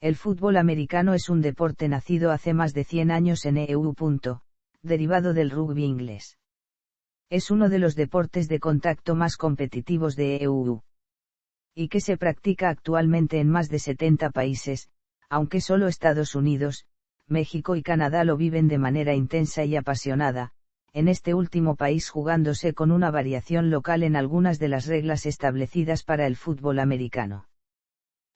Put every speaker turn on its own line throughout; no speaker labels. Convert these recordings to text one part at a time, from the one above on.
El fútbol americano es un deporte nacido hace más de 100 años en EU. Derivado del rugby inglés. Es uno de los deportes de contacto más competitivos de EU. Y que se practica actualmente en más de 70 países, aunque solo Estados Unidos, México y Canadá lo viven de manera intensa y apasionada, en este último país jugándose con una variación local en algunas de las reglas establecidas para el fútbol americano.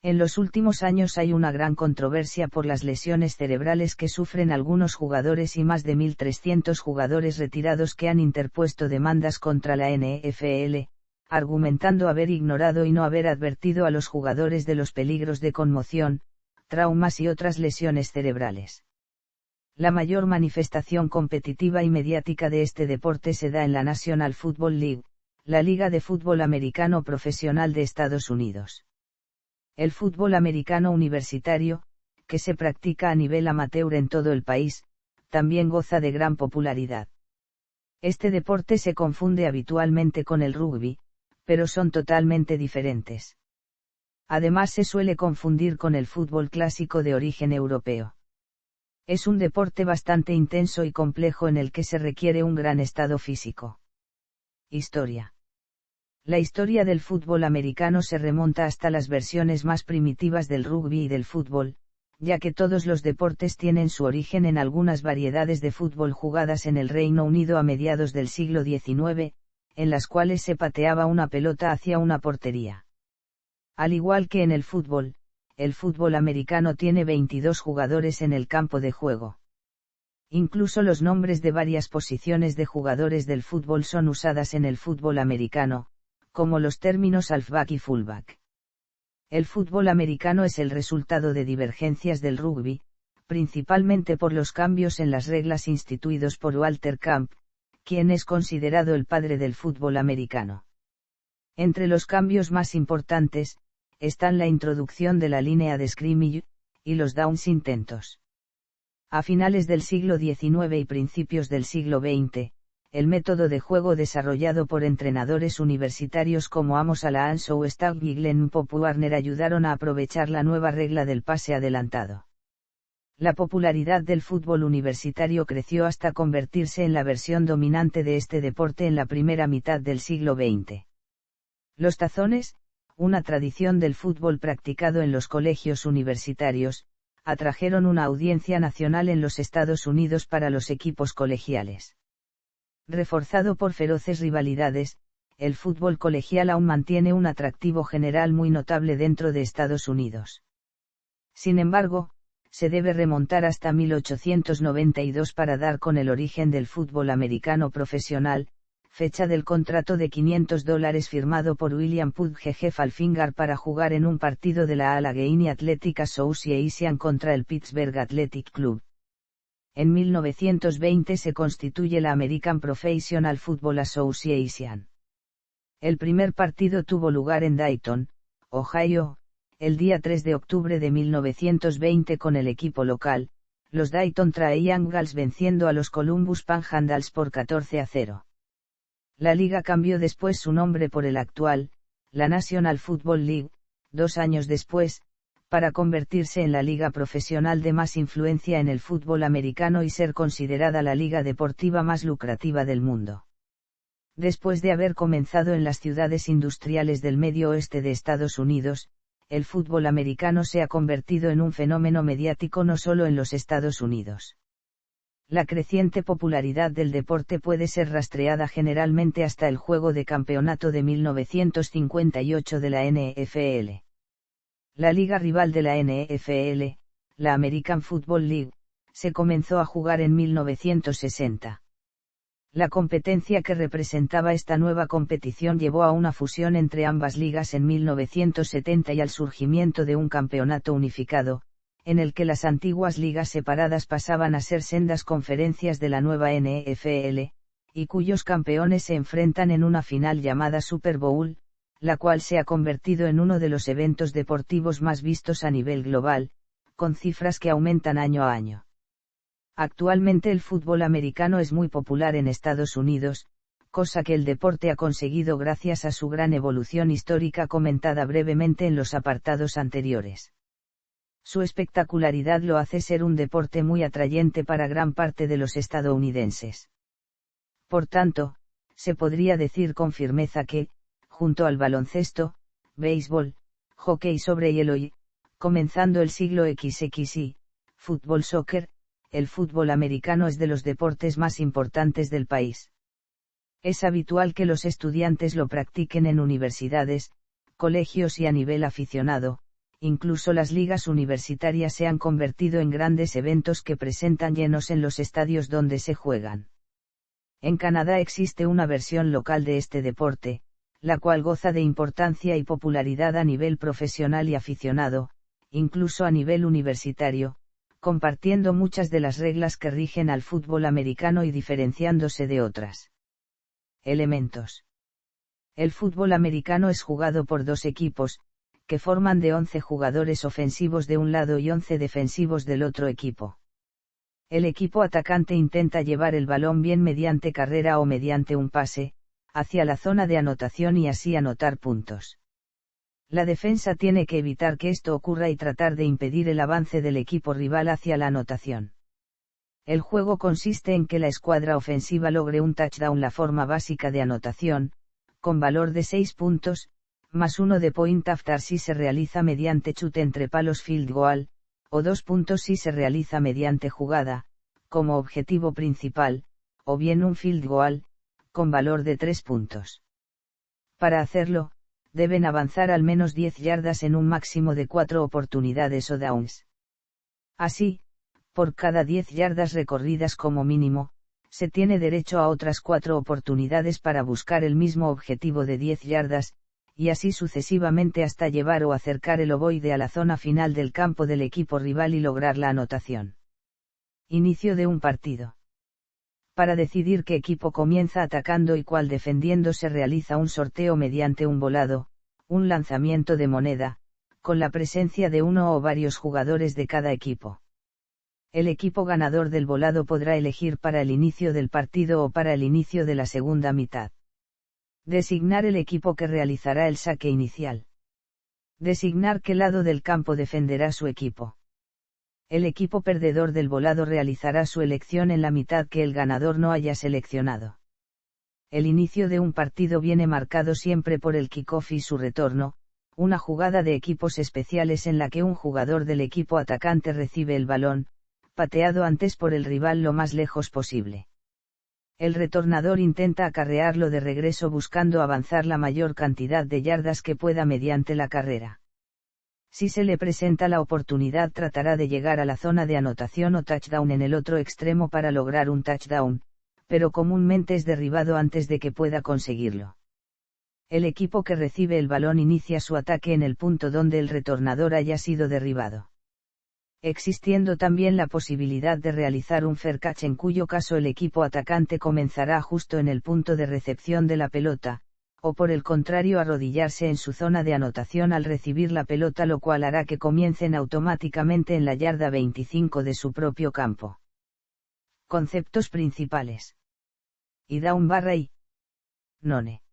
En los últimos años hay una gran controversia por las lesiones cerebrales que sufren algunos jugadores y más de 1.300 jugadores retirados que han interpuesto demandas contra la NFL, argumentando haber ignorado y no haber advertido a los jugadores de los peligros de conmoción, traumas y otras lesiones cerebrales. La mayor manifestación competitiva y mediática de este deporte se da en la National Football League, la Liga de Fútbol Americano Profesional de Estados Unidos. El fútbol americano universitario, que se practica a nivel amateur en todo el país, también goza de gran popularidad. Este deporte se confunde habitualmente con el rugby, pero son totalmente diferentes. Además se suele confundir con el fútbol clásico de origen europeo. Es un deporte bastante intenso y complejo en el que se requiere un gran estado físico. Historia. La historia del fútbol americano se remonta hasta las versiones más primitivas del rugby y del fútbol, ya que todos los deportes tienen su origen en algunas variedades de fútbol jugadas en el Reino Unido a mediados del siglo XIX, en las cuales se pateaba una pelota hacia una portería. Al igual que en el fútbol americano tiene 22 jugadores en el campo de juego. Incluso los nombres de varias posiciones de jugadores del fútbol son usadas en el fútbol americano, como los términos halfback y fullback. El fútbol americano es el resultado de divergencias del rugby, principalmente por los cambios en las reglas instituidos por Walter Camp, quien es considerado el padre del fútbol americano. Entre los cambios más importantes, están la introducción de la línea de scrimmage, y los downs intentos. A finales del siglo XIX y principios del siglo XX, el método de juego desarrollado por entrenadores universitarios como Amos Alaansou o Stagg y Glenn Pop Warner ayudaron a aprovechar la nueva regla del pase adelantado. La popularidad del fútbol universitario creció hasta convertirse en la versión dominante de este deporte en la primera mitad del siglo XX. Los tazones, una tradición del fútbol practicado en los colegios universitarios, atrajeron una audiencia nacional en los Estados Unidos para los equipos colegiales. Reforzado por feroces rivalidades, el fútbol colegial aún mantiene un atractivo general muy notable dentro de Estados Unidos. Sin embargo, se debe remontar hasta 1892 para dar con el origen del fútbol americano profesional, fecha del contrato de $500 firmado por William Pudge Falfingar para jugar en un partido de la Allegheny Athletic Association contra el Pittsburgh Athletic Club. En 1920 se constituye la American Professional Football Association. El primer partido tuvo lugar en Dayton, Ohio, el día 3 de octubre de 1920 con el equipo local, los Dayton Triangles venciendo a los Columbus Panhandles por 14-0. La liga cambió después su nombre por el actual, la National Football League, 2 años después, para convertirse en la liga profesional de más influencia en el fútbol americano y ser considerada la liga deportiva más lucrativa del mundo. Después de haber comenzado en las ciudades industriales del medio oeste de Estados Unidos, el fútbol americano se ha convertido en un fenómeno mediático no solo en los Estados Unidos. La creciente popularidad del deporte puede ser rastreada generalmente hasta el juego de campeonato de 1958 de la NFL. La liga rival de la NFL, la American Football League, se comenzó a jugar en 1960. La competencia que representaba esta nueva competición llevó a una fusión entre ambas ligas en 1970 y al surgimiento de un campeonato unificado, en el que las antiguas ligas separadas pasaban a ser sendas conferencias de la nueva NFL, y cuyos campeones se enfrentan en una final llamada Super Bowl, la cual se ha convertido en uno de los eventos deportivos más vistos a nivel global, con cifras que aumentan año a año. Actualmente el fútbol americano es muy popular en Estados Unidos, cosa que el deporte ha conseguido gracias a su gran evolución histórica comentada brevemente en los apartados anteriores. Su espectacularidad lo hace ser un deporte muy atrayente para gran parte de los estadounidenses. Por tanto, se podría decir con firmeza que, junto al baloncesto, béisbol, hockey sobre hielo y, comenzando el siglo XXI, fútbol-soccer, el fútbol americano es de los deportes más importantes del país. Es habitual que los estudiantes lo practiquen en universidades, colegios y a nivel aficionado. Incluso las ligas universitarias se han convertido en grandes eventos que presentan llenos en los estadios donde se juegan. En Canadá existe una versión local de este deporte, la cual goza de importancia y popularidad a nivel profesional y aficionado, incluso a nivel universitario, compartiendo muchas de las reglas que rigen al fútbol americano y diferenciándose de otras. Elementos. El fútbol americano es jugado por dos equipos, que forman de 11 jugadores ofensivos de un lado y 11 defensivos del otro equipo. El equipo atacante intenta llevar el balón bien mediante carrera o mediante un pase, hacia la zona de anotación y así anotar puntos. La defensa tiene que evitar que esto ocurra y tratar de impedir el avance del equipo rival hacia la anotación. El juego consiste en que la escuadra ofensiva logre un touchdown, la forma básica de anotación, con valor de 6 puntos, más 1 de point after si se realiza mediante chute entre palos field goal, o 2 puntos si se realiza mediante jugada, como objetivo principal, o bien un field goal, con valor de 3 puntos. Para hacerlo, deben avanzar al menos 10 yardas en un máximo de 4 oportunidades o downs. Así, por cada 10 yardas recorridas como mínimo, se tiene derecho a otras 4 oportunidades para buscar el mismo objetivo de 10 yardas, y así sucesivamente hasta llevar o acercar el ovoide a la zona final del campo del equipo rival y lograr la anotación. Inicio de un partido. Para decidir qué equipo comienza atacando y cuál defendiendo se realiza un sorteo mediante un volado, un lanzamiento de moneda, con la presencia de uno o varios jugadores de cada equipo. El equipo ganador del volado podrá elegir para el inicio del partido o para el inicio de la segunda mitad. Designar el equipo que realizará el saque inicial. Designar qué lado del campo defenderá su equipo. El equipo perdedor del volado realizará su elección en la mitad que el ganador no haya seleccionado. El inicio de un partido viene marcado siempre por el kickoff y su retorno, una jugada de equipos especiales en la que un jugador del equipo atacante recibe el balón, pateado antes por el rival lo más lejos posible. El retornador intenta acarrearlo de regreso buscando avanzar la mayor cantidad de yardas que pueda mediante la carrera. Si se le presenta la oportunidad, tratará de llegar a la zona de anotación o touchdown en el otro extremo para lograr un touchdown, pero comúnmente es derribado antes de que pueda conseguirlo. El equipo que recibe el balón inicia su ataque en el punto donde el retornador haya sido derribado. Existiendo también la posibilidad de realizar un fair catch, en cuyo caso el equipo atacante comenzará justo en el punto de recepción de la pelota, o por el contrario arrodillarse en su zona de anotación al recibir la pelota, lo cual hará que comiencen automáticamente en la yarda 25 de su propio campo. Conceptos principales. Y down barra y none.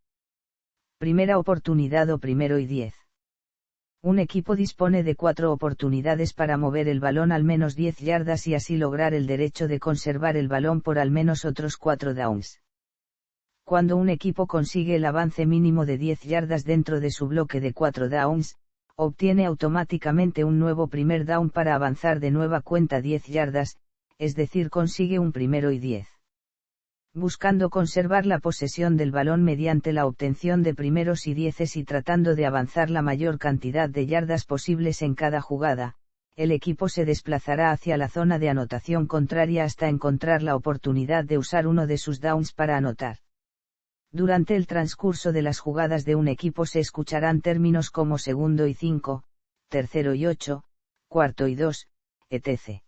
Primera oportunidad o primero y 10. Un equipo dispone de 4 oportunidades para mover el balón al menos 10 yardas y así lograr el derecho de conservar el balón por al menos otros 4 downs. Cuando un equipo consigue el avance mínimo de 10 yardas dentro de su bloque de 4 downs, obtiene automáticamente un nuevo primer down para avanzar de nueva cuenta 10 yardas, es decir, consigue un primero y 10. Buscando conservar la posesión del balón mediante la obtención de primeros y 10 y tratando de avanzar la mayor cantidad de yardas posibles en cada jugada, el equipo se desplazará hacia la zona de anotación contraria hasta encontrar la oportunidad de usar uno de sus downs para anotar. Durante el transcurso de las jugadas de un equipo se escucharán términos como segundo y 5, tercero y 8, cuarto y 2, etc.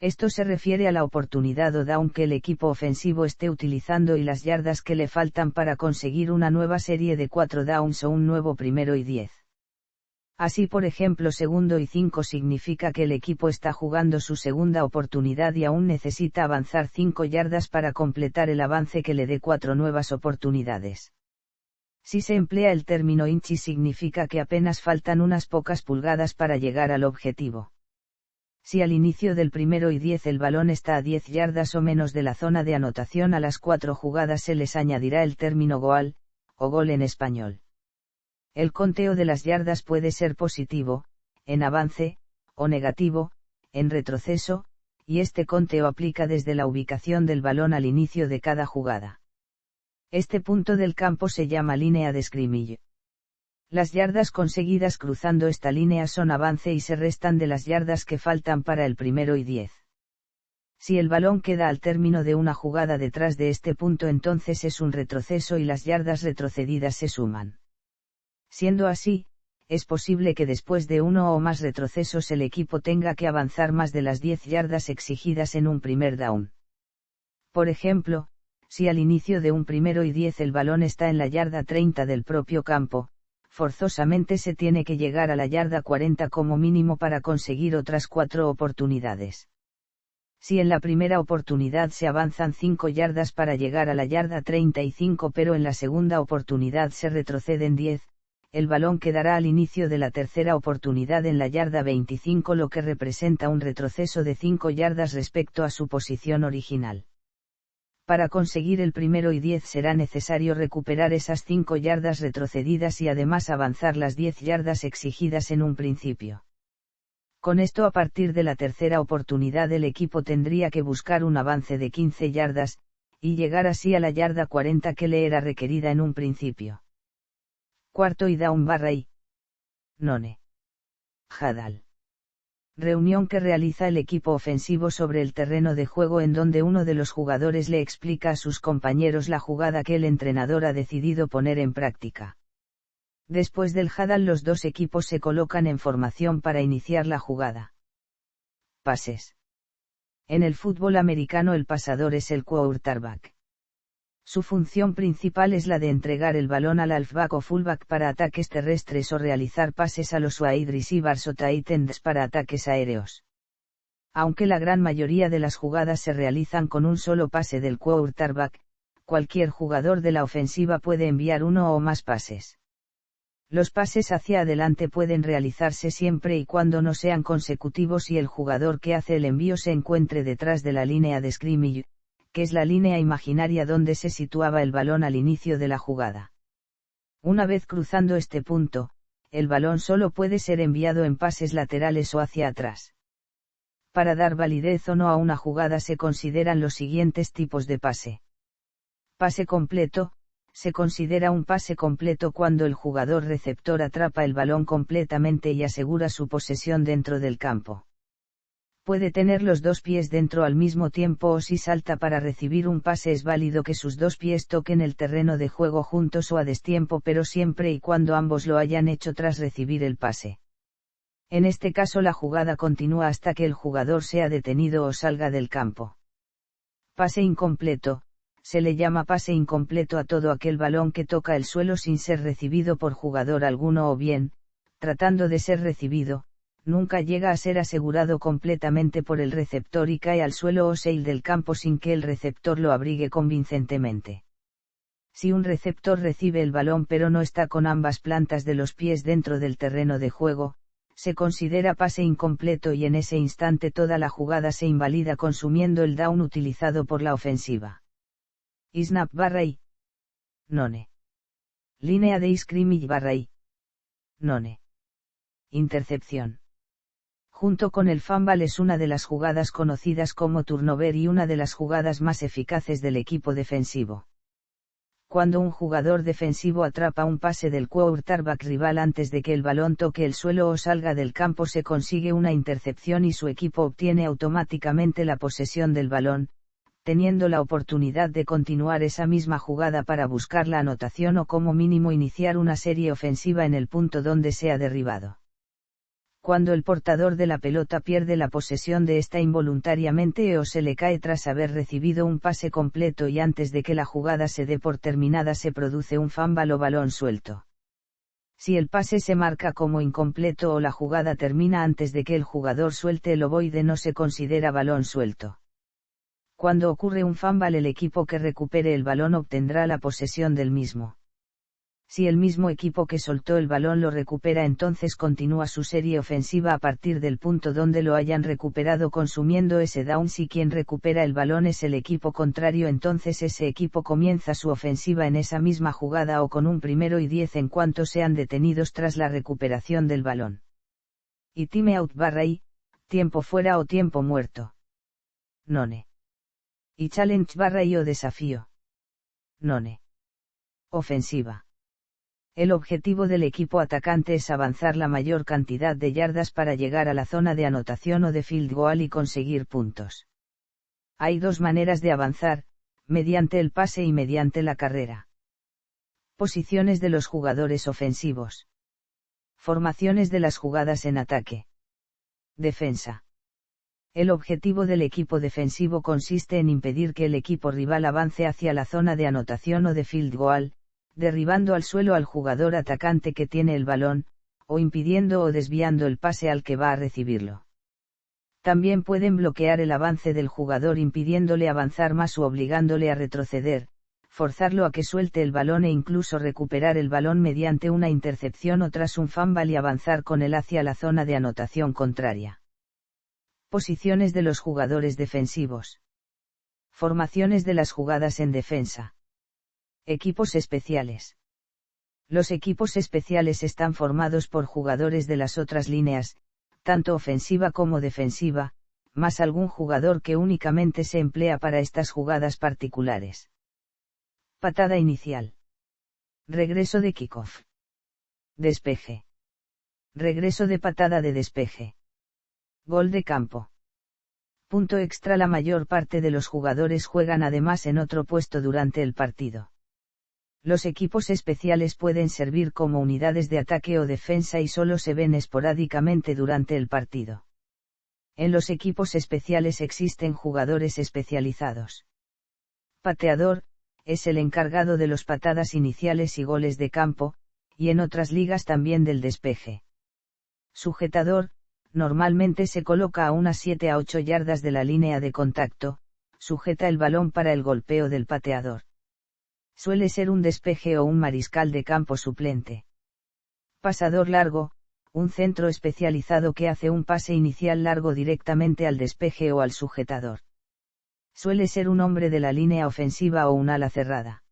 Esto se refiere a la oportunidad o down que el equipo ofensivo esté utilizando y las yardas que le faltan para conseguir una nueva serie de 4 downs o un nuevo primero y 10. Así, por ejemplo, segundo y 5 significa que el equipo está jugando su segunda oportunidad y aún necesita avanzar 5 yardas para completar el avance que le dé 4 nuevas oportunidades. Si se emplea el término inchi significa que apenas faltan unas pocas pulgadas para llegar al objetivo. Si al inicio del 1 y 10 el balón está a 10 yardas o menos de la zona de anotación, a las 4 jugadas se les añadirá el término goal, o gol en español. El conteo de las yardas puede ser positivo, en avance, o negativo, en retroceso, y este conteo aplica desde la ubicación del balón al inicio de cada jugada. Este punto del campo se llama línea de scrimmage. Las yardas conseguidas cruzando esta línea son avance y se restan de las yardas que faltan para el 1 y 10. Si el balón queda al término de una jugada detrás de este punto, entonces es un retroceso y las yardas retrocedidas se suman. Siendo así, es posible que después de uno o más retrocesos el equipo tenga que avanzar más de las 10 yardas exigidas en un primer down. Por ejemplo, si al inicio de un 1 y 10 el balón está en la yarda 30 del propio campo, forzosamente se tiene que llegar a la yarda 40 como mínimo para conseguir otras 4 oportunidades. Si en la primera oportunidad se avanzan 5 yardas para llegar a la yarda 35 pero en la segunda oportunidad se retroceden 10, el balón quedará al inicio de la tercera oportunidad en la yarda 25, lo que representa un retroceso de 5 yardas respecto a su posición original. Para conseguir el 1 y 10 será necesario recuperar esas 5 yardas retrocedidas y además avanzar las 10 yardas exigidas en un principio. Con esto, a partir de la tercera oportunidad el equipo tendría que buscar un avance de 15 yardas, y llegar así a la yarda 40 que le era requerida en un principio. Cuarto y down / none. Huddle. Reunión que realiza el equipo ofensivo sobre el terreno de juego, en donde uno de los jugadores le explica a sus compañeros la jugada que el entrenador ha decidido poner en práctica. Después del huddle los dos equipos se colocan en formación para iniciar la jugada. Pases. En el fútbol americano el pasador es el quarterback. Su función principal es la de entregar el balón al halfback o fullback para ataques terrestres o realizar pases a los wide receivers o tight ends para ataques aéreos. Aunque la gran mayoría de las jugadas se realizan con un solo pase del quarterback, cualquier jugador de la ofensiva puede enviar uno o más pases. Los pases hacia adelante pueden realizarse siempre y cuando no sean consecutivos y el jugador que hace el envío se encuentre detrás de la línea de scrimmage, que es la línea imaginaria donde se situaba el balón al inicio de la jugada. Una vez cruzando este punto, el balón solo puede ser enviado en pases laterales o hacia atrás. Para dar validez o no a una jugada se consideran los siguientes tipos de pase. Pase completo. Se considera un pase completo cuando el jugador receptor atrapa el balón completamente y asegura su posesión dentro del campo. Puede tener los dos pies dentro al mismo tiempo, o si salta para recibir un pase es válido que sus dos pies toquen el terreno de juego juntos o a destiempo, pero siempre y cuando ambos lo hayan hecho tras recibir el pase. En este caso la jugada continúa hasta que el jugador sea detenido o salga del campo. Pase incompleto. Se le llama pase incompleto a todo aquel balón que toca el suelo sin ser recibido por jugador alguno o bien, tratando de ser recibido, nunca llega a ser asegurado completamente por el receptor y cae al suelo o sale del campo sin que el receptor lo abrigue convincentemente. Si un receptor recibe el balón pero no está con ambas plantas de los pies dentro del terreno de juego, se considera pase incompleto y en ese instante toda la jugada se invalida consumiendo el down utilizado por la ofensiva. Snap / none. Línea de scrimmage / none. Intercepción. Junto con el fumble es una de las jugadas conocidas como turnover y una de las jugadas más eficaces del equipo defensivo. Cuando un jugador defensivo atrapa un pase del quarterback rival antes de que el balón toque el suelo o salga del campo, se consigue una intercepción y su equipo obtiene automáticamente la posesión del balón, teniendo la oportunidad de continuar esa misma jugada para buscar la anotación o como mínimo iniciar una serie ofensiva en el punto donde sea derribado. Cuando el portador de la pelota pierde la posesión de esta involuntariamente o se le cae tras haber recibido un pase completo y antes de que la jugada se dé por terminada, se produce un fumble o balón suelto. Si el pase se marca como incompleto o la jugada termina antes de que el jugador suelte el ovoide, no se considera balón suelto. Cuando ocurre un fumble, el equipo que recupere el balón obtendrá la posesión del mismo. Si el mismo equipo que soltó el balón lo recupera, entonces continúa su serie ofensiva a partir del punto donde lo hayan recuperado, consumiendo ese down. Si quien recupera el balón es el equipo contrario, entonces ese equipo comienza su ofensiva en esa misma jugada o con un 1º y 10 en cuanto sean detenidos tras la recuperación del balón. Y time out / tiempo fuera o tiempo muerto. None. Y challenge / o desafío. None. Ofensiva. El objetivo del equipo atacante es avanzar la mayor cantidad de yardas para llegar a la zona de anotación o de field goal y conseguir puntos. Hay dos maneras de avanzar, mediante el pase y mediante la carrera. Posiciones de los jugadores ofensivos. Formaciones de las jugadas en ataque. Defensa. El objetivo del equipo defensivo consiste en impedir que el equipo rival avance hacia la zona de anotación o de field goal, derribando al suelo al jugador atacante que tiene el balón, o impidiendo o desviando el pase al que va a recibirlo. También pueden bloquear el avance del jugador impidiéndole avanzar más o obligándole a retroceder, forzarlo a que suelte el balón e incluso recuperar el balón mediante una intercepción o tras un fumble y avanzar con él hacia la zona de anotación contraria. Posiciones de los jugadores defensivos. Formaciones de las jugadas en defensa. Equipos especiales. Los equipos especiales están formados por jugadores de las otras líneas, tanto ofensiva como defensiva, más algún jugador que únicamente se emplea para estas jugadas particulares. Patada inicial. Regreso de kickoff. Despeje. Regreso de patada de despeje. Gol de campo. Punto extra. La mayor parte de los jugadores juegan además en otro puesto durante el partido. Los equipos especiales pueden servir como unidades de ataque o defensa y solo se ven esporádicamente durante el partido. En los equipos especiales existen jugadores especializados. Pateador, es el encargado de las patadas iniciales y goles de campo, y en otras ligas también del despeje. Sujetador, normalmente se coloca a unas 7 a 8 yardas de la línea de contacto, sujeta el balón para el golpeo del pateador. Suele ser un despeje o un mariscal de campo suplente. Pasador largo, un centro especializado que hace un pase inicial largo directamente al despeje o al sujetador. Suele ser un hombre de la línea ofensiva o un ala cerrada.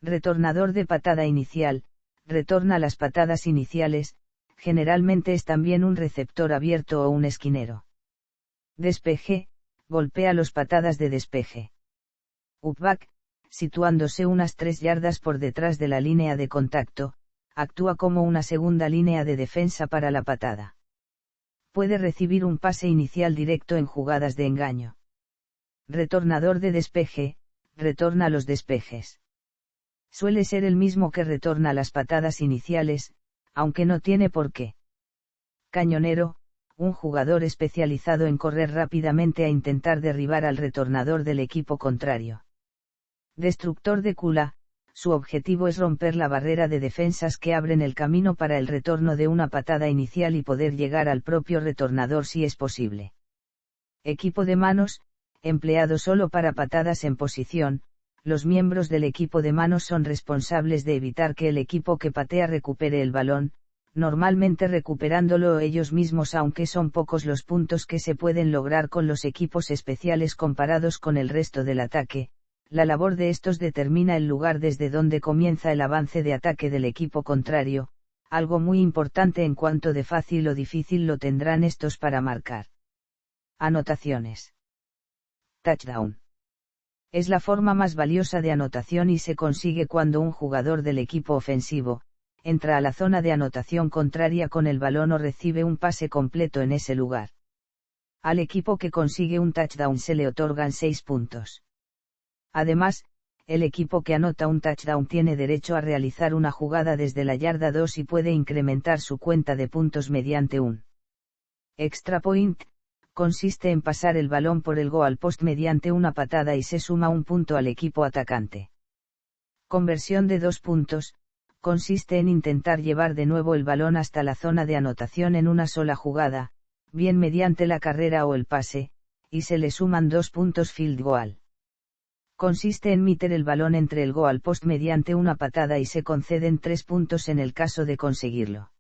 Retornador de patada inicial, retorna las patadas iniciales, generalmente es también un receptor abierto o un esquinero. Despeje, golpea las patadas de despeje. Upback, situándose unas 3 yardas por detrás de la línea de contacto, actúa como una segunda línea de defensa para la patada. Puede recibir un pase inicial directo en jugadas de engaño. Retornador de despeje, retorna los despejes. Suele ser el mismo que retorna las patadas iniciales, aunque no tiene por qué. Cañonero, un jugador especializado en correr rápidamente a intentar derribar al retornador del equipo contrario. Destructor de cula, su objetivo es romper la barrera de defensas que abren el camino para el retorno de una patada inicial y poder llegar al propio retornador si es posible. Equipo de manos, empleado solo para patadas en posición, los miembros del equipo de manos son responsables de evitar que el equipo que patea recupere el balón, normalmente recuperándolo ellos mismos, aunque son pocos los puntos que se pueden lograr con los equipos especiales comparados con el resto del ataque. La labor de estos determina el lugar desde donde comienza el avance de ataque del equipo contrario, algo muy importante en cuanto de fácil o difícil lo tendrán estos para marcar. Anotaciones. Touchdown. Es la forma más valiosa de anotación y se consigue cuando un jugador del equipo ofensivo entra a la zona de anotación contraria con el balón o recibe un pase completo en ese lugar. Al equipo que consigue un touchdown se le otorgan 6 puntos. Además, el equipo que anota un touchdown tiene derecho a realizar una jugada desde la yarda 2 y puede incrementar su cuenta de puntos mediante un extra point. Consiste en pasar el balón por el goal post mediante una patada y se suma un punto al equipo atacante. Conversión de 2 puntos, consiste en intentar llevar de nuevo el balón hasta la zona de anotación en una sola jugada, bien mediante la carrera o el pase, y se le suman 2 puntos field goal. Consiste en meter el balón entre el goal post mediante una patada y se conceden 3 puntos en el caso de conseguirlo.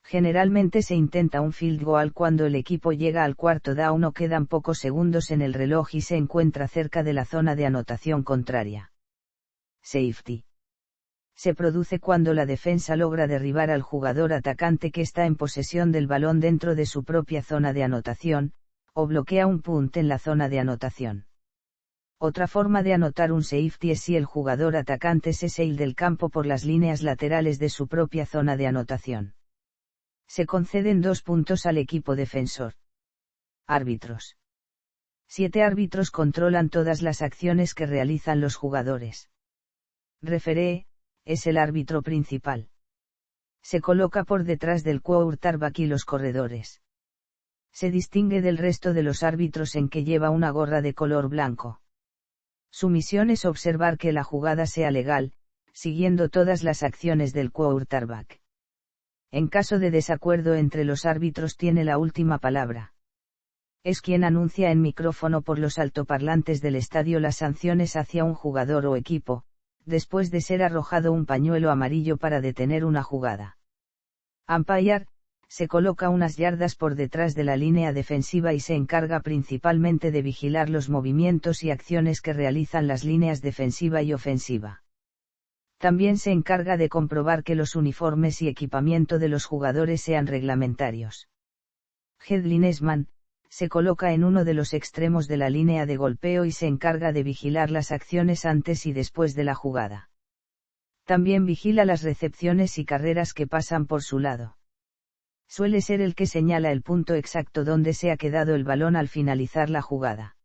Generalmente se intenta un field goal cuando el equipo llega al cuarto down o quedan pocos segundos en el reloj y se encuentra cerca de la zona de anotación contraria. Safety. Se produce cuando la defensa logra derribar al jugador atacante que está en posesión del balón dentro de su propia zona de anotación, o bloquea un punt en la zona de anotación. Otra forma de anotar un safety es si el jugador atacante se sale del campo por las líneas laterales de su propia zona de anotación. Se conceden 2 puntos al equipo defensor. Árbitros. 7 árbitros controlan todas las acciones que realizan los jugadores. Referee, es el árbitro principal. Se coloca por detrás del quarterback y los corredores. Se distingue del resto de los árbitros en que lleva una gorra de color blanco. Su misión es observar que la jugada sea legal, siguiendo todas las acciones del quarterback. En caso de desacuerdo entre los árbitros tiene la última palabra. Es quien anuncia en micrófono por los altoparlantes del estadio las sanciones hacia un jugador o equipo, después de ser arrojado un pañuelo amarillo para detener una jugada. Umpire, se coloca unas yardas por detrás de la línea defensiva y se encarga principalmente de vigilar los movimientos y acciones que realizan las líneas defensiva y ofensiva. También se encarga de comprobar que los uniformes y equipamiento de los jugadores sean reglamentarios. Head linesman, se coloca en uno de los extremos de la línea de golpeo y se encarga de vigilar las acciones antes y después de la jugada. También vigila las recepciones y carreras que pasan por su lado. Suele ser el que señala el punto exacto donde se ha quedado el balón al finalizar la jugada.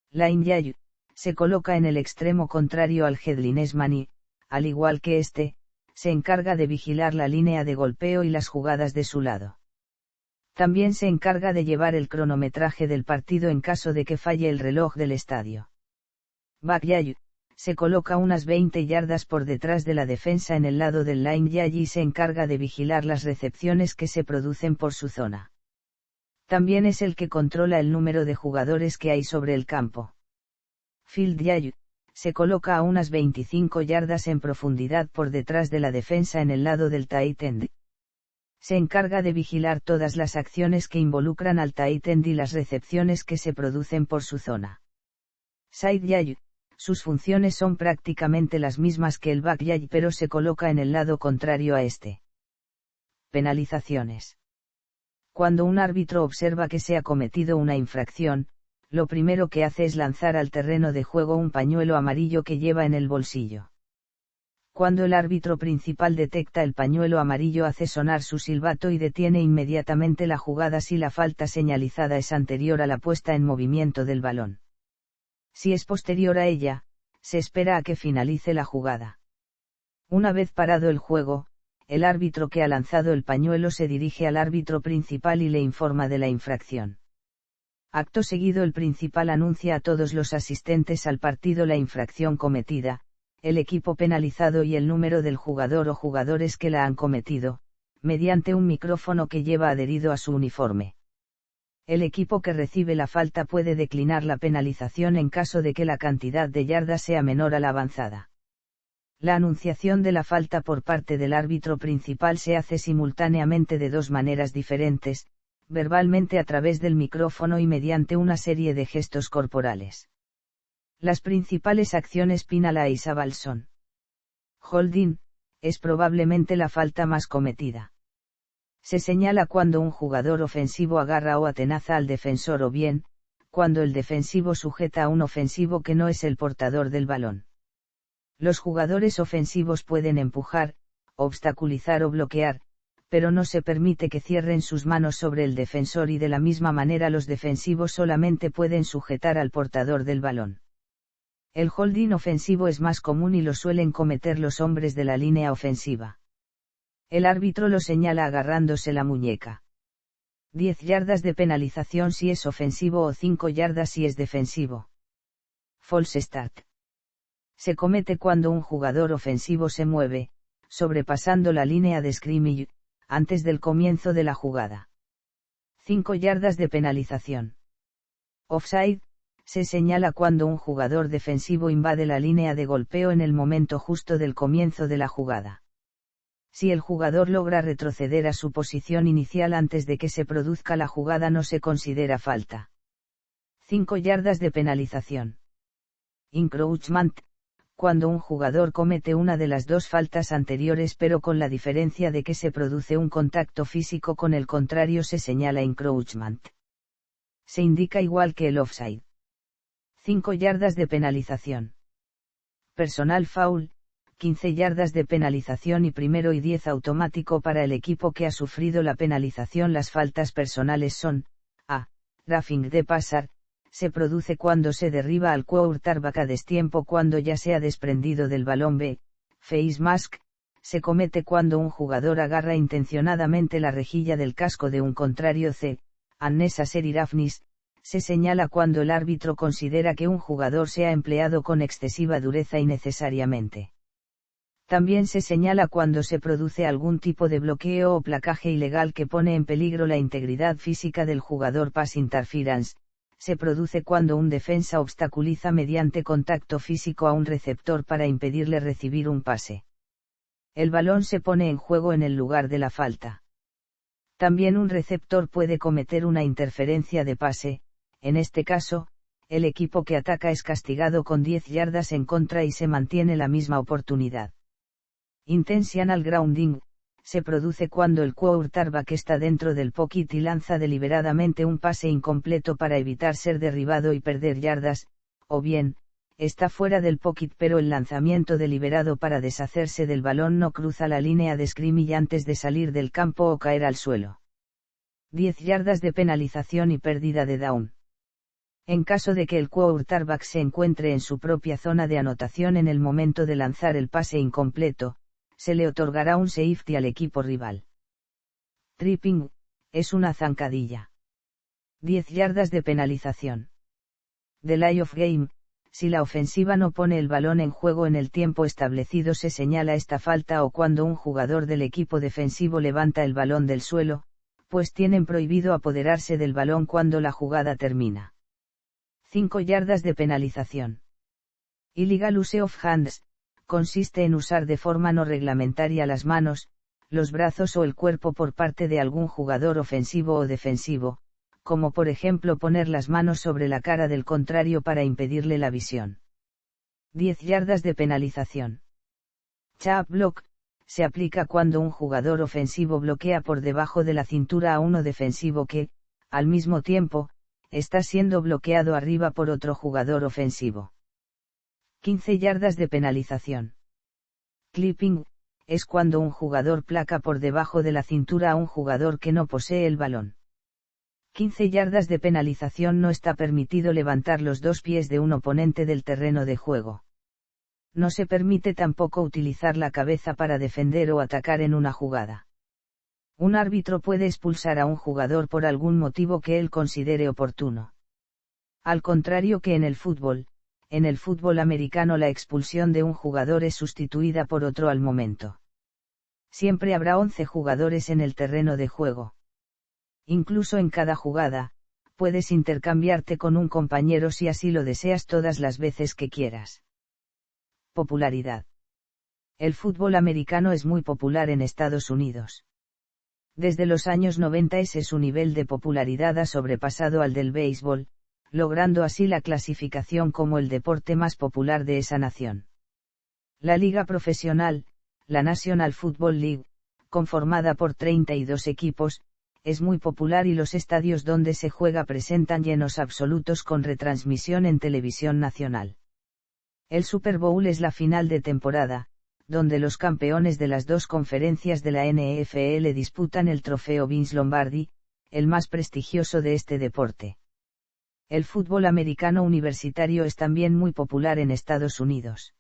Line judge, se coloca en el extremo contrario al head linesman y, al igual que este, se encarga de vigilar la línea de golpeo y las jugadas de su lado. También se encarga de llevar el cronometraje del partido en caso de que falle el reloj del estadio. Back judge, se coloca unas 20 yardas por detrás de la defensa en el lado del line judge y se encarga de vigilar las recepciones que se producen por su zona. También es el que controla el número de jugadores que hay sobre el campo. Field judge, se coloca a unas 25 yardas en profundidad por detrás de la defensa en el lado del tight end. Se encarga de vigilar todas las acciones que involucran al tight end y las recepciones que se producen por su zona. Side judge, sus funciones son prácticamente las mismas que el back judge pero se coloca en el lado contrario a este. Penalizaciones. Cuando un árbitro observa que se ha cometido una infracción, lo primero que hace es lanzar al terreno de juego un pañuelo amarillo que lleva en el bolsillo. Cuando el árbitro principal detecta el pañuelo amarillo hace sonar su silbato y detiene inmediatamente la jugada si la falta señalizada es anterior a la puesta en movimiento del balón. Si es posterior a ella, se espera a que finalice la jugada. Una vez parado el juego, el árbitro que ha lanzado el pañuelo se dirige al árbitro principal y le informa de la infracción. Acto seguido el principal anuncia a todos los asistentes al partido la infracción cometida, el equipo penalizado y el número del jugador o jugadores que la han cometido, mediante un micrófono que lleva adherido a su uniforme. El equipo que recibe la falta puede declinar la penalización en caso de que la cantidad de yardas sea menor a la avanzada. La anunciación de la falta por parte del árbitro principal se hace simultáneamente de 2 maneras diferentes, verbalmente a través del micrófono y mediante una serie de gestos corporales. Las principales acciones penal y Sabal son: holding, es probablemente la falta más cometida. Se señala cuando un jugador ofensivo agarra o atenaza al defensor o bien, cuando el defensivo sujeta a un ofensivo que no es el portador del balón. Los jugadores ofensivos pueden empujar, obstaculizar o bloquear, pero no se permite que cierren sus manos sobre el defensor y de la misma manera los defensivos solamente pueden sujetar al portador del balón. El holding ofensivo es más común y lo suelen cometer los hombres de la línea ofensiva. El árbitro lo señala agarrándose la muñeca. 10 yardas de penalización si es ofensivo o 5 yardas si es defensivo. False start. Se comete cuando un jugador ofensivo se mueve, sobrepasando la línea de scrimmage, antes del comienzo de la jugada. 5 yardas de penalización. Offside, se señala cuando un jugador defensivo invade la línea de golpeo en el momento justo del comienzo de la jugada. Si el jugador logra retroceder a su posición inicial antes de que se produzca la jugada, no se considera falta. 5 yardas de penalización. Encroachment, cuando un jugador comete una de las dos faltas anteriores pero con la diferencia de que se produce un contacto físico con el contrario, se señala encroachment. Se indica igual que el offside. 5 yardas de penalización. Personal foul, 15 yardas de penalización y 1 y 10 automático para el equipo que ha sufrido la penalización. Las faltas personales son: a. Roughing the passer, se produce cuando se derriba al quarterback a destiempo cuando ya se ha desprendido del balón. B. Face mask, se comete cuando un jugador agarra intencionadamente la rejilla del casco de un contrario. C. Unnecessary roughness, se señala cuando el árbitro considera que un jugador se ha empleado con excesiva dureza innecesariamente. También se señala cuando se produce algún tipo de bloqueo o placaje ilegal que pone en peligro la integridad física del jugador. Pass interference, se produce cuando un defensa obstaculiza mediante contacto físico a un receptor para impedirle recibir un pase. El balón se pone en juego en el lugar de la falta. También un receptor puede cometer una interferencia de pase. En este caso, el equipo que ataca es castigado con 10 yardas en contra y se mantiene la misma oportunidad. Intentional grounding, se produce cuando el quarterback está dentro del pocket y lanza deliberadamente un pase incompleto para evitar ser derribado y perder yardas, o bien, está fuera del pocket pero el lanzamiento deliberado para deshacerse del balón no cruza la línea de scrimmage antes de salir del campo o caer al suelo. 10 yardas de penalización y pérdida de down. En caso de que el quarterback se encuentre en su propia zona de anotación en el momento de lanzar el pase incompleto, se le otorgará un safety al equipo rival. Tripping, es una zancadilla. 10 yardas de penalización. Delay of game, si la ofensiva no pone el balón en juego en el tiempo establecido, se señala esta falta, o cuando un jugador del equipo defensivo levanta el balón del suelo, pues tienen prohibido apoderarse del balón cuando la jugada termina. 5 yardas de penalización. Illegal use of hands, consiste en usar de forma no reglamentaria las manos, los brazos o el cuerpo por parte de algún jugador ofensivo o defensivo, como por ejemplo poner las manos sobre la cara del contrario para impedirle la visión. 10 yardas de penalización. Chap block, se aplica cuando un jugador ofensivo bloquea por debajo de la cintura a uno defensivo que, al mismo tiempo, está siendo bloqueado arriba por otro jugador ofensivo. 15 yardas de penalización. Clipping, es cuando un jugador placa por debajo de la cintura a un jugador que no posee el balón. 15 yardas de penalización. No está permitido levantar los dos pies de un oponente del terreno de juego. No se permite tampoco utilizar la cabeza para defender o atacar en una jugada. Un árbitro puede expulsar a un jugador por algún motivo que él considere oportuno. Al contrario que en el fútbol americano la expulsión de un jugador es sustituida por otro al momento. Siempre habrá 11 jugadores en el terreno de juego. Incluso en cada jugada, puedes intercambiarte con un compañero si así lo deseas todas las veces que quieras. Popularidad. El fútbol americano es muy popular en Estados Unidos. Desde los años 90 su nivel de popularidad ha sobrepasado al del béisbol, logrando así la clasificación como el deporte más popular de esa nación. La liga profesional, la National Football League, conformada por 32 equipos, es muy popular y los estadios donde se juega presentan llenos absolutos con retransmisión en televisión nacional. El Super Bowl es la final de temporada, donde los campeones de las dos conferencias de la NFL disputan el trofeo Vince Lombardi, el más prestigioso de este deporte. El fútbol americano universitario es también muy popular en Estados Unidos.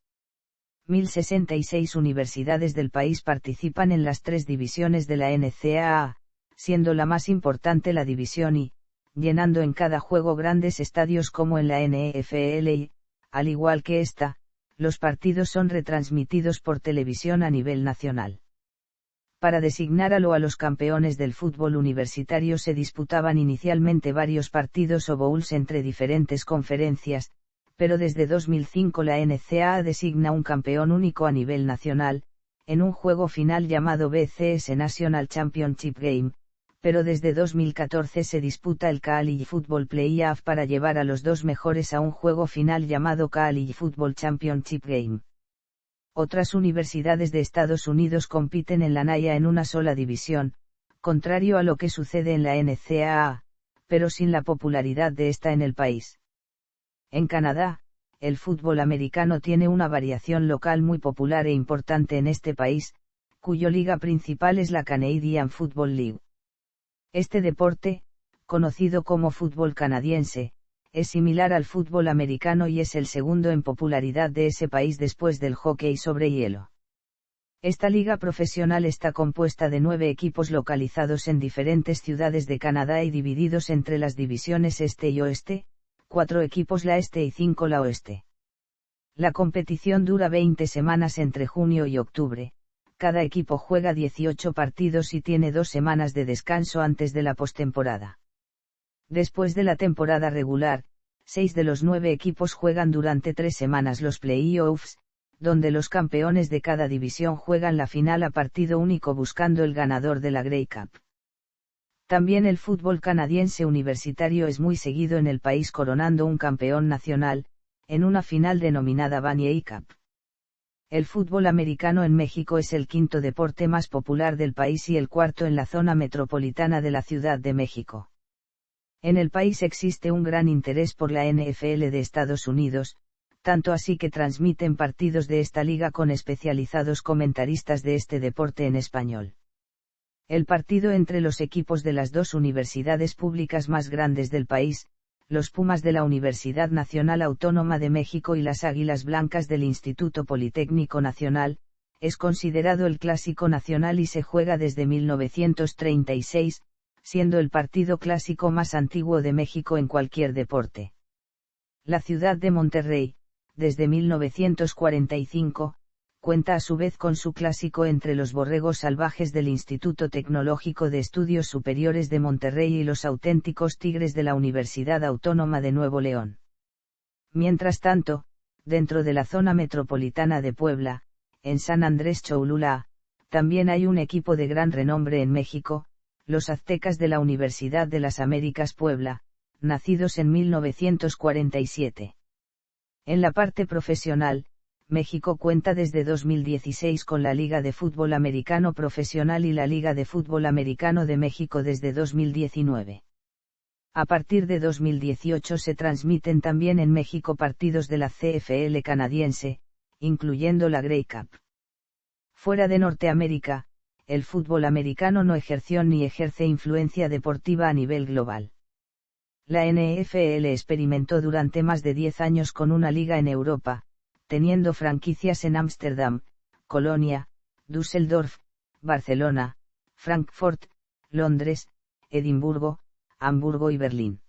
1066 universidades del país participan en las 3 divisiones de la NCAA, siendo la más importante la División I, llenando en cada juego grandes estadios como en la NFL y, al igual que esta, los partidos son retransmitidos por televisión a nivel nacional. Para designar a los campeones del fútbol universitario se disputaban inicialmente varios partidos o bowls entre diferentes conferencias, pero desde 2005 la NCAA designa un campeón único a nivel nacional, en un juego final llamado BCS National Championship Game, pero desde 2014 se disputa el College Football Playoff para llevar a los dos mejores a un juego final llamado College Football Championship Game. Otras universidades de Estados Unidos compiten en la NAIA en una sola división, contrario a lo que sucede en la NCAA, pero sin la popularidad de esta en el país. En Canadá, el fútbol americano tiene una variación local muy popular e importante en este país, cuyo liga principal es la Canadian Football League. Este deporte, conocido como fútbol canadiense, es similar al fútbol americano y es el segundo en popularidad de ese país después del hockey sobre hielo. Esta liga profesional está compuesta de 9 equipos localizados en diferentes ciudades de Canadá y divididos entre las divisiones este y oeste, 4 equipos la este y 5 la oeste. La competición dura 20 semanas entre junio y octubre, cada equipo juega 18 partidos y tiene 2 semanas de descanso antes de la postemporada. Después de la temporada regular, 6 de los 9 equipos juegan durante 3 semanas los playoffs, donde los campeones de cada división juegan la final a partido único buscando el ganador de la Grey Cup. También el fútbol canadiense universitario es muy seguido en el país coronando un campeón nacional, en una final denominada Vanier Cup. El fútbol americano en México es el quinto deporte más popular del país y el cuarto en la zona metropolitana de la Ciudad de México. En el país existe un gran interés por la NFL de Estados Unidos, tanto así que transmiten partidos de esta liga con especializados comentaristas de este deporte en español. El partido entre los equipos de las dos universidades públicas más grandes del país, los Pumas de la Universidad Nacional Autónoma de México y las Águilas Blancas del Instituto Politécnico Nacional, es considerado el clásico nacional y se juega desde 1936, siendo el partido clásico más antiguo de México en cualquier deporte. La ciudad de Monterrey, desde 1945, cuenta a su vez con su clásico entre los Borregos Salvajes del Instituto Tecnológico de Estudios Superiores de Monterrey y los auténticos Tigres de la Universidad Autónoma de Nuevo León. Mientras tanto, dentro de la zona metropolitana de Puebla, en San Andrés Cholula, también hay un equipo de gran renombre en México, los Aztecas de la Universidad de las Américas Puebla, nacidos en 1947. En la parte profesional, México cuenta desde 2016 con la Liga de Fútbol Americano Profesional y la Liga de Fútbol Americano de México desde 2019. A partir de 2018 se transmiten también en México partidos de la CFL canadiense, incluyendo la Grey Cup. Fuera de Norteamérica, el fútbol americano no ejerció ni ejerce influencia deportiva a nivel global. La NFL experimentó durante más de 10 años con una liga en Europa, teniendo franquicias en Ámsterdam, Colonia, Düsseldorf, Barcelona, Frankfurt, Londres, Edimburgo, Hamburgo y Berlín.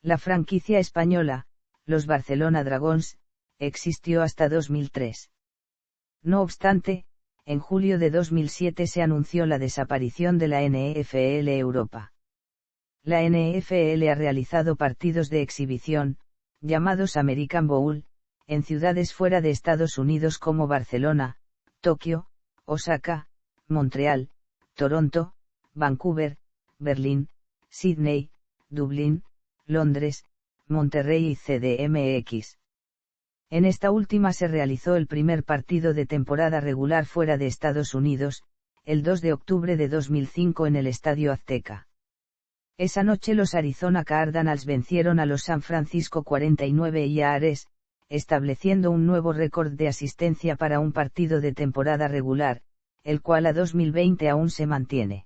La franquicia española, los Barcelona Dragons, existió hasta 2003. No obstante, en julio de 2007 se anunció la desaparición de la NFL Europa. La NFL ha realizado partidos de exhibición, llamados American Bowl, en ciudades fuera de Estados Unidos como Barcelona, Tokio, Osaka, Montreal, Toronto, Vancouver, Berlín, Sydney, Dublín, Londres, Monterrey y CDMX. En esta última se realizó el primer partido de temporada regular fuera de Estados Unidos, el 2 de octubre de 2005 en el Estadio Azteca. Esa noche los Arizona Cardinals vencieron a los San Francisco 49 Ers, estableciendo un nuevo récord de asistencia para un partido de temporada regular, el cual a 2020 aún se mantiene.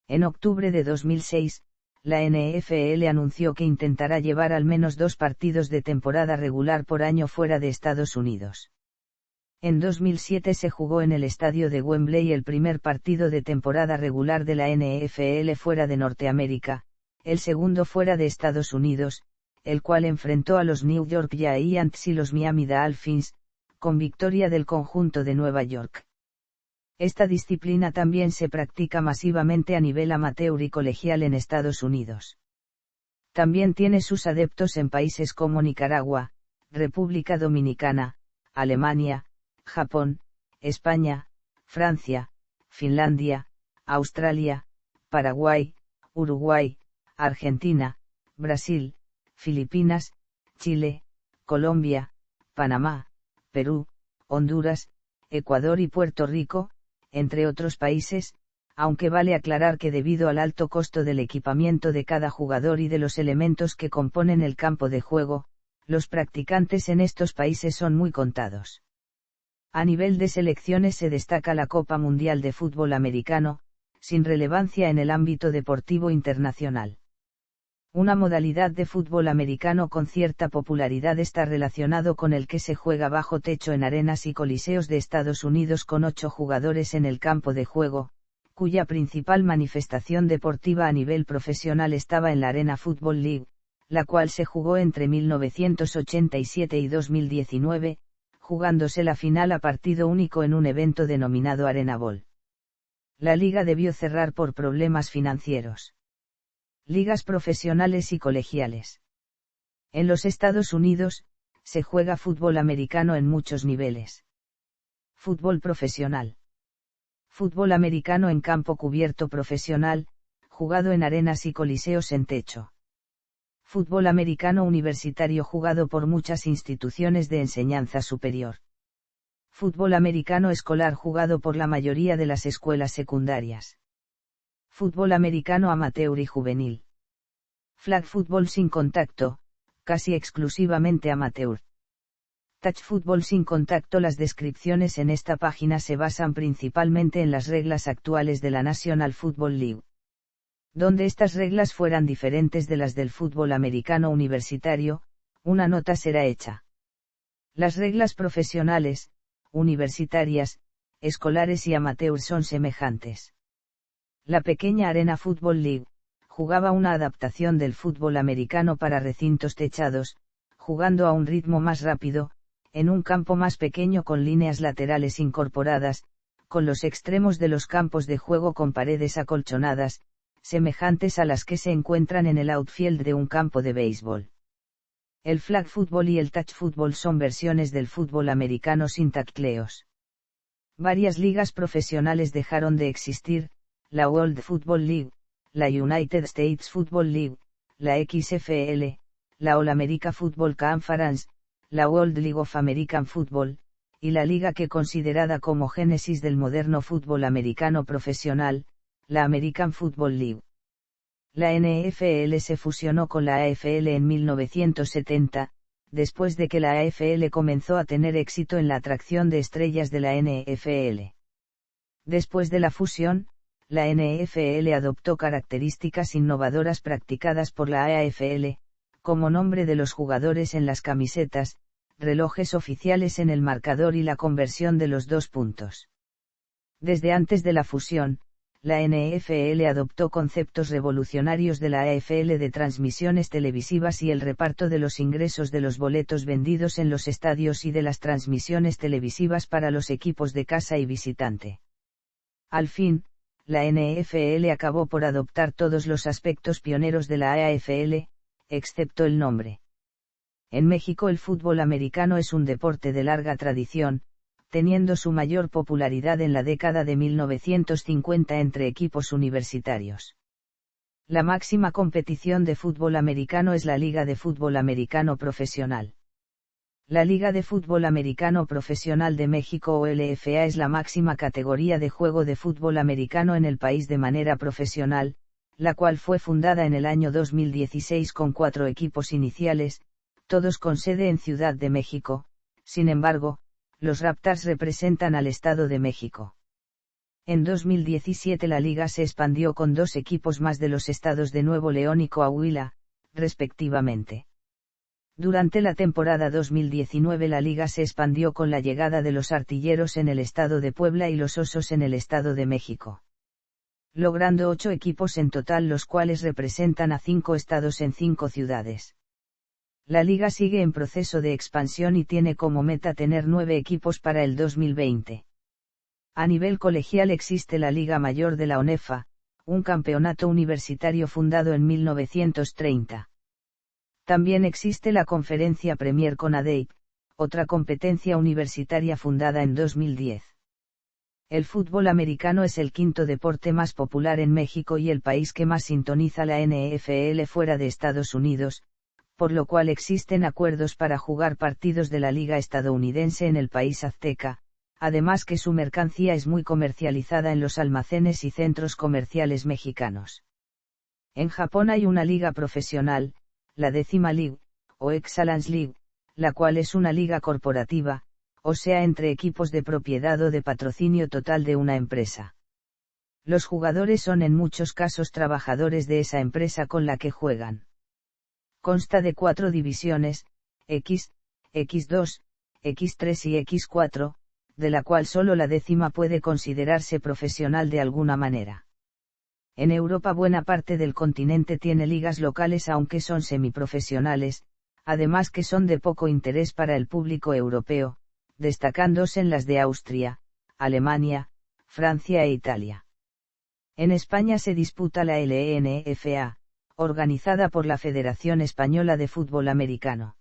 En octubre de 2006, la NFL anunció que intentará llevar al menos 2 partidos de temporada regular por año fuera de Estados Unidos. En 2007 se jugó en el estadio de Wembley el primer partido de temporada regular de la NFL fuera de Norteamérica, el segundo fuera de Estados Unidos, el cual enfrentó a los New York Giants y los Miami Dolphins, con victoria del conjunto de Nueva York. Esta disciplina también se practica masivamente a nivel amateur y colegial en Estados Unidos. También tiene sus adeptos en países como Nicaragua, República Dominicana, Alemania, Japón, España, Francia, Finlandia, Australia, Paraguay, Uruguay, Argentina, Brasil, Filipinas, Chile, Colombia, Panamá, Perú, Honduras, Ecuador y Puerto Rico, entre otros países, aunque vale aclarar que debido al alto costo del equipamiento de cada jugador y de los elementos que componen el campo de juego, los practicantes en estos países son muy contados. A nivel de selecciones se destaca la Copa Mundial de Fútbol Americano, sin relevancia en el ámbito deportivo internacional. Una modalidad de fútbol americano con cierta popularidad está relacionado con el que se juega bajo techo en arenas y coliseos de Estados Unidos con 8 jugadores en el campo de juego, cuya principal manifestación deportiva a nivel profesional estaba en la Arena Football League, la cual se jugó entre 1987 y 2019, jugándose la final a partido único en un evento denominado Arena Bowl. La liga debió cerrar por problemas financieros. Ligas profesionales y colegiales. En los Estados Unidos, se juega fútbol americano en muchos niveles. Fútbol profesional. Fútbol americano en campo cubierto profesional, jugado en arenas y coliseos en techo. Fútbol americano universitario jugado por muchas instituciones de enseñanza superior. Fútbol americano escolar jugado por la mayoría de las escuelas secundarias. Fútbol americano amateur y juvenil. Flag fútbol sin contacto, casi exclusivamente amateur. Touch fútbol sin contacto. Las descripciones en esta página se basan principalmente en las reglas actuales de la National Football League. Donde estas reglas fueran diferentes de las del fútbol americano universitario, una nota será hecha. Las reglas profesionales, universitarias, escolares y amateur son semejantes. La pequeña Arena Football League jugaba una adaptación del fútbol americano para recintos techados, jugando a un ritmo más rápido, en un campo más pequeño con líneas laterales incorporadas, con los extremos de los campos de juego con paredes acolchonadas, semejantes a las que se encuentran en el outfield de un campo de béisbol. El flag football y el touch football son versiones del fútbol americano sin tacleos. Varias ligas profesionales dejaron de existir, la World Football League, la United States Football League, la XFL, la All America Football Conference, la World League of American Football, y la liga que considerada como génesis del moderno fútbol americano profesional, la American Football League. La NFL se fusionó con la AFL en 1970, después de que la AFL comenzó a tener éxito en la atracción de estrellas de la NFL. Después de la fusión, la NFL adoptó características innovadoras practicadas por la AFL, como nombre de los jugadores en las camisetas, relojes oficiales en el marcador y la conversión de los 2 puntos. Desde antes de la fusión, la NFL adoptó conceptos revolucionarios de la AFL de transmisiones televisivas y el reparto de los ingresos de los boletos vendidos en los estadios y de las transmisiones televisivas para los equipos de casa y visitante. Al fin, la NFL acabó por adoptar todos los aspectos pioneros de la AFL, excepto el nombre. En México el fútbol americano es un deporte de larga tradición, teniendo su mayor popularidad en la década de 1950 entre equipos universitarios. La máxima competición de fútbol americano es la Liga de Fútbol Americano Profesional. La Liga de Fútbol Americano Profesional de México o LFA es la máxima categoría de juego de fútbol americano en el país de manera profesional, la cual fue fundada en el año 2016 con 4 equipos iniciales, todos con sede en Ciudad de México. Sin embargo, los Raptors representan al Estado de México. En 2017 la liga se expandió con 2 equipos más de los estados de Nuevo León y Coahuila, respectivamente. Durante la temporada 2019 la liga se expandió con la llegada de los Artilleros en el estado de Puebla y los Osos en el Estado de México. Logrando 8 equipos en total, los cuales representan a 5 estados en 5 ciudades. La liga sigue en proceso de expansión y tiene como meta tener 9 equipos para el 2020. A nivel colegial existe la Liga Mayor de la ONEFA, un campeonato universitario fundado en 1930. También existe la Conferencia Premier CONADEIP, otra competencia universitaria fundada en 2010. El fútbol americano es el quinto deporte más popular en México y el país que más sintoniza la NFL fuera de Estados Unidos, por lo cual existen acuerdos para jugar partidos de la Liga estadounidense en el país azteca, además que su mercancía es muy comercializada en los almacenes y centros comerciales mexicanos. En Japón hay una liga profesional, la 10ª League, o Excellence League, la cual es una liga corporativa, o sea entre equipos de propiedad o de patrocinio total de una empresa. Los jugadores son en muchos casos trabajadores de esa empresa con la que juegan. Consta de 4 divisiones, X, X2, X3 y X4, de la cual solo la 10ª puede considerarse profesional de alguna manera. En Europa buena parte del continente tiene ligas locales aunque son semiprofesionales, además que son de poco interés para el público europeo, destacándose en las de Austria, Alemania, Francia e Italia. En España se disputa la LNFA, organizada por la Federación Española de Fútbol Americano.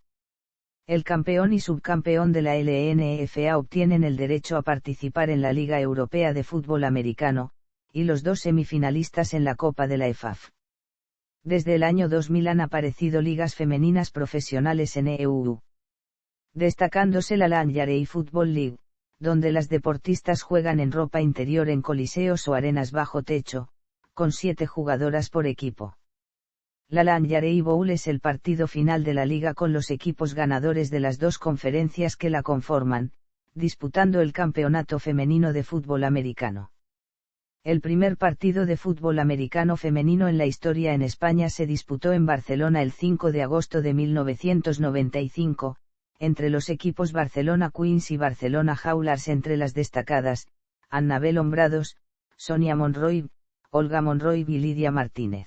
El campeón y subcampeón de la LNFA obtienen el derecho a participar en la Liga Europea de Fútbol Americano, y los 2 semifinalistas en la Copa de la EFAF. Desde el año 2000 han aparecido ligas femeninas profesionales en EU, destacándose la Lingerie Football League, donde las deportistas juegan en ropa interior en coliseos o arenas bajo techo, con 7 jugadoras por equipo. La Lingerie Bowl es el partido final de la liga con los equipos ganadores de las 2 conferencias que la conforman, disputando el campeonato femenino de fútbol americano. El primer partido de fútbol americano femenino en la historia en España se disputó en Barcelona el 5 de agosto de 1995, entre los equipos Barcelona Queens y Barcelona Jaulars, entre las destacadas, Annabel Hombrados, Sonia Monroy, Olga Monroy y Lidia Martínez.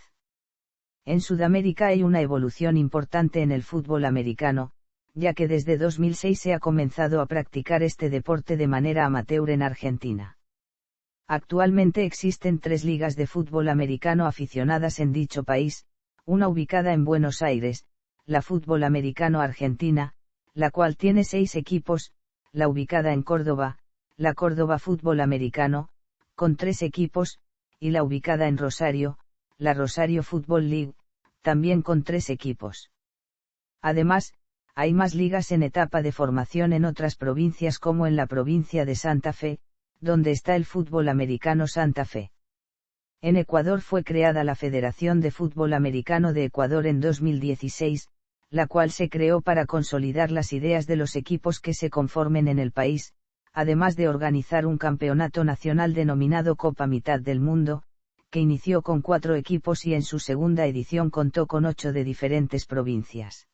En Sudamérica hay una evolución importante en el fútbol americano, ya que desde 2006 se ha comenzado a practicar este deporte de manera amateur en Argentina. Actualmente existen 3 ligas de fútbol americano aficionadas en dicho país, una ubicada en Buenos Aires, la Fútbol Americano Argentina, la cual tiene 6 equipos, la ubicada en Córdoba, la Córdoba Fútbol Americano, con 3 equipos, y la ubicada en Rosario, la Rosario Football League, también con 3 equipos. Además, hay más ligas en etapa de formación en otras provincias como en la provincia de Santa Fe, donde está el fútbol americano Santa Fe. En Ecuador fue creada la Federación de Fútbol Americano de Ecuador en 2016, la cual se creó para consolidar las ideas de los equipos que se conformen en el país, además de organizar un campeonato nacional denominado Copa Mitad del Mundo, que inició con 4 equipos y en su segunda edición contó con 8 de diferentes provincias.